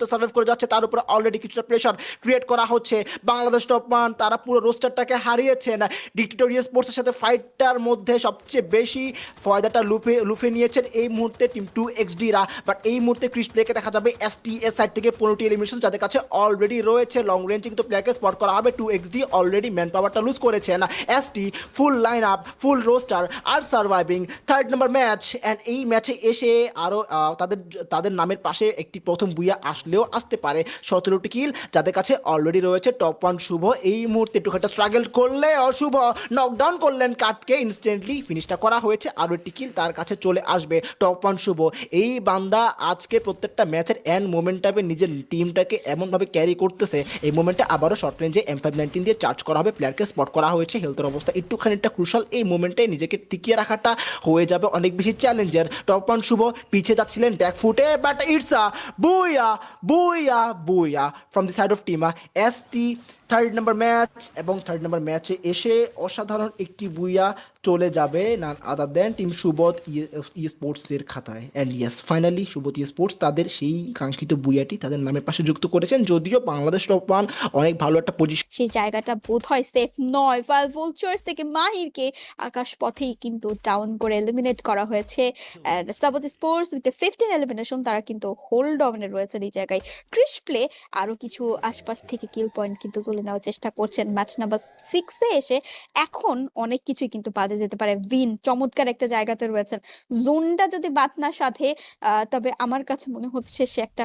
মুহূর্তে সার্ভাইভ করে যাচ্ছে, তার উপরে অলরেডি কিছুটা প্রেশার ক্রিয়েট করা হচ্ছে। বাংলাদেশ টপ ওয়ান তারা পুরো রোস্টারটাকে হারিয়েছেন। ডিক্টেটোরিয়াল স্পোর্টসের সাথে ফাইটটার মধ্যে সবচেয়ে বেশি ফয়দাটা লুফে লুফে নিয়েছেন এই মুহূর্তে টিম 2XD রা। বাট এই মুহূর্তে ক্রিস প্লেকে দেখা যাবে STS সাইড থেকে 15টি এলিমিনেশন যাদের কাছে অলরেডি রয়েছে। লং রেঞ্জে কিন্তু প্লেয়ারকে স্পট করা হবে। 2XD অলরেডি ম্যান পাওয়ারটা লুজ করেছেন। ST full line up, full roster আর surviving third number match. And এই ম্যাচে এসে আরও তাদের তাদের নামের পাশে একটি প্রথম বুইয়া আসলেও আসতে পারে। 17টি কিল যাদের কাছে অলরেডি রয়েছে। টপ ওয়ান শুভ এই মুহূর্তে একটু একটা স্ট্রাগল করলে অশুভ নকডাউন করলেন কাটকে, ইনস্ট্যান্টলি ফিনিশটা করা হয়েছে। আরও একটি কিল তার কাছে চলে আসবে টপ ওয়ান শুভ। এই বান্দা আজকে প্রত্যেকটা ম্যাচের এন্ড মোমেন্টামে নিজের টিমটাকে এমনভাবে ক্যারি করতেছে। এই মোমেন্টে আবারও শর্ট রেঞ্জে M519 দিয়ে চার্জ করা হবে। প্লেয়ারকে স্পট করা হয়েছে। হেলথের অবস্থা একটুখানিটা ক্রুশাল। এই মোমেন্টে নিজেকে টিকিয়ে রাখাটা হয়ে যাবে অনেক বেশি চ্যালেঞ্জের। টপ ওয়ান শুভ পিছিয়ে যাচ্ছিলেন ব্যাক ফুটে, but it's a booyah booyah booyah from the side of team ST। Third number match এবং থার্ড নাম্বার ম্যাচে এসে অসাধারণ একটি বুইয়া চলে যাবে নান আদার দেন টিম সুবোধ ই স্পোর্টসের খাতায়। And yes, finally Subodh E sports তাদের সেই কাঙ্ক্ষিত বুইয়াটি তাদের নামের পাশে যুক্ত করেছেন। যদিও বাংলাদেশ টপ ওয়ান অনেক ভালো একটা পজিশন, সেই জায়গাটা বোধ হয় সেফ নয়। ভালভুলচার্স থেকে মাহিরকে আকাশ পথেই কিন্তু ডাউন করে এলিমিনেট করা হয়েছে। এন্ড সাবত স্পোর্টস উইথ 15 এলিমিনেশন তারা কিন্তু হোল্ড অনে রয়েছে এই জায়গায়। ক্রিস প্লে আরো কিছু আশপাশ থেকে কিল পয়েন্ট কিন্তু তুলে নেওয়ার চেষ্টা করছেন ম্যাচ নাম্বার 6 এ এসে। এখন অনেক কিছুই কিন্তু বাদে যেতে পারে। উইন চমৎকার একটা জায়গাতে রয়েছেন। জোনটা যদি বাদ না সাধে তবে আমার কাছে মনে হচ্ছে সে একটা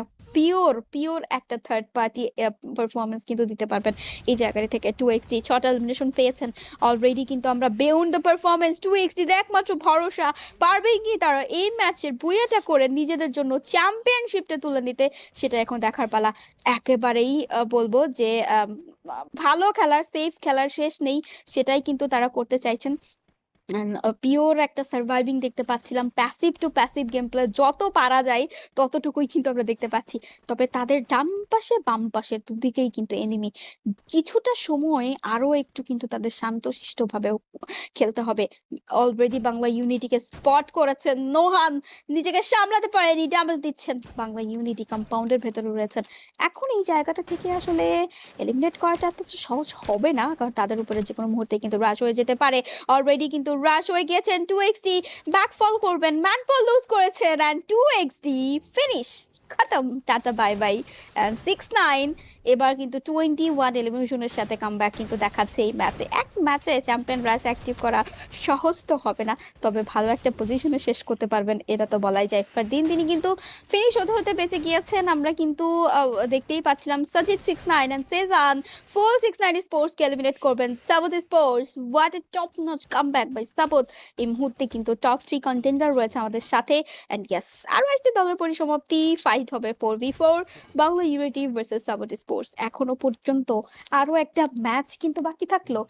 পিওর একটা থার্ড পার্টি পারফরমেন্স কিন্তু দিতে পারবেন এই জায়গাটা থেকে। 2XD 6টা এলিমিনেশন পেয়েছেন অলরেডি, কিন্তু আমরা বিয়ন্ড দ্য পারফরমেন্স 2XD একমাত্র ভরসা পারবে কি তারা এই ম্যাচের বুইয়াটা করে নিজেদের জন্য চ্যাম্পিয়নশিপটা তুলে নিতে, সেটা এখন দেখার পালা। একেবারেই বলবো যে ভালো খেলার, সেফ খেলার শেষ নেই, সেটাই কিন্তু তারা করতে চাইছেন। পিওর একটা সার্ভাইভিং দেখতে পাচ্ছিলাম। Passive to passive game play যত পারা যায় ততটুকুই কিন্তু আমরা দেখতে পাচ্ছি। তবে তাদের ডান পাশে বাম পাশে দুদিকেই কিন্তু এনিমি। কিছুটা সময় আরো একটু কিন্তু তাদের শান্তশিষ্ট ভাবে খেলতে হবে। অলরেডি বাংলা ইউনিটিকে স্পট করেছেন নোহান, নিজেকে সামলাতে পারেনি, ড্যামেজ দিচ্ছেন। বাংলা ইউনিটি কম্পাউন্ডের ভেতরে রয়েছেন। এখন এই জায়গাটা থেকে আসলে এলিমিনেট করাটা এত সহজ হবে না, কারণ তাদের উপরে যে কোনো মুহূর্তে কিন্তু রাশ হয়ে যেতে পারে। অলরেডি কিন্তু রাশ হয়ে গিয়েছেন। 2XD ব্যাকফল করবেন, ম্যানপল লুজ করেছেন এন্ড 2XD ফিনিশ, খতম, টাটা বাই বাই। এন্ড 6-9 এবার কিন্তু 21 এলিমিনেশনের সাথে কামব্যাক কিন্তু দেখাচ্ছে এই ম্যাচে। এক ম্যাচে চ্যাম্পিয়ন রাশ অ্যাক্টিভ করা সহজ তো হবে না, তবে ভালো একটা পজিশনে শেষ করতে পারবেন এটা তো বলাই যায়। দিন দিনই কিন্তু ফিনিশ হতে হতে বেঁচে গিয়েছেন। আমরা কিন্তু দেখতেই পাচ্ছিলাম Sajid 6-9 and Sejan full 690 sports কে এলিমিনেট করবেন। সাবত sports, what a top notch comeback by সাবত। এই মুহূর্তে কিন্তু টপ 3 কন্টেন্ডার রয়েছে আমাদের সাথে। এন্ড ইয়েস, আরো একটি দলের পরিসমাপ্তি, ফাইট হবে 4v4 বাংলা ইউনিটি ভার্সেস সাবত স্পোর্টস। এখনো পর্যন্ত আরো একটা ম্যাচ কিন্তু বাকি থাকলো।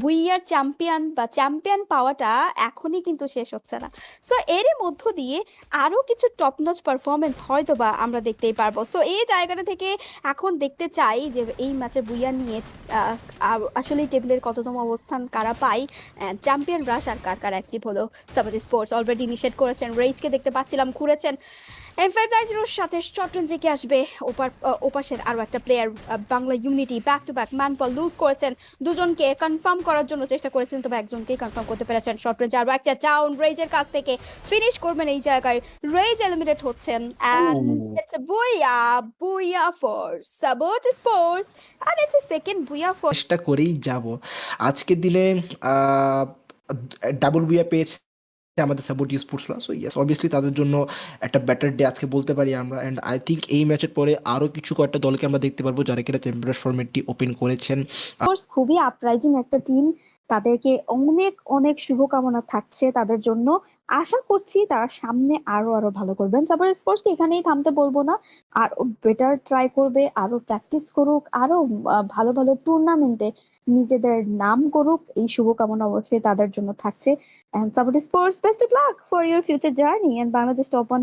বুইয়ার চ্যাম্পিয়ন বা চ্যাম্পিয়ন পাওয়াটা এখনই কিন্তু শেষ হচ্ছে না। সো এরই মধ্য দিয়ে আরো কিছু টপ নচ পারফরমেন্স হয়তো বা আমরা দেখতেই পারবো। সো এই জায়গাটা থেকে এখন দেখতে চাই যে এই ম্যাচে বুইয়া নিয়ে আসলে টেবিলের কততম অবস্থান কারা পায়, চ্যাম্পিয়ন রাশ আর কার কার অ্যাক্টিভ হলো। সাবত স্পোর্টস অলরেডি নিষেধ করেছেন, রেইজকে দেখতে পাচ্ছিলাম ঘুরেছেন। M590 সাথে শর্ট রেঞ্জে কে আসবে ওপাশের আরো একটা player. Bangla unity back to back ম্যানপল লুজ করেছেন। দুজনকে কনফার্ম করার জন্য চেষ্টা করেছেন, তবে একজনকেই কনফার্ম করতে পেরেছেন। শর্ট রেঞ্জে আরো একটা ডাউন, রেজের কাছ থেকে ফিনিশ করবেন এই জায়গায়। রেজ এলিমিনেট হচ্ছেন and it's a booyah for সাবট sports and it's a second booyah for. চেষ্টা করেই যাব। আজকের দিনে ডাবল বুইয়া পেয়েছে আমাদের সাপোর্ট স্পোর্টসরা। সো ইয়েস, অবভিয়াসলি তাদের জন্য একটা বেটার ডে আজকে বলতে পারি আমরা। অ্যান্ড আই থিঙ্ক এই ম্যাচের পরে আরও কিছু কয়েকটা দলকে আমরা দেখতে পারবো যারা কিনা চ্যাম্পিয়ন্স ফরম্যাটটি ওপেন করেছেন। খুবই আপরাইজিং একটা টিম, তাদেরকে অনেক অনেক শুভকামনা থাকছে তাদের জন্য। আশা করছি তারা সামনে আরো আরো ভালো করবেন। সাবার স্পোর্টসকে এখানেই থামতে বলবো না, আর বেটার ট্রাই করবে, আরো প্র্যাকটিস করুক, আরো ভালো ভালো টুর্নামেন্টে নিজেদের নাম করুক, এই শুভকামনা অবশ্যই তাদের জন্য থাকছে। এন্ড সাবার sports, best of luck for your future journey and Bangladesh top 1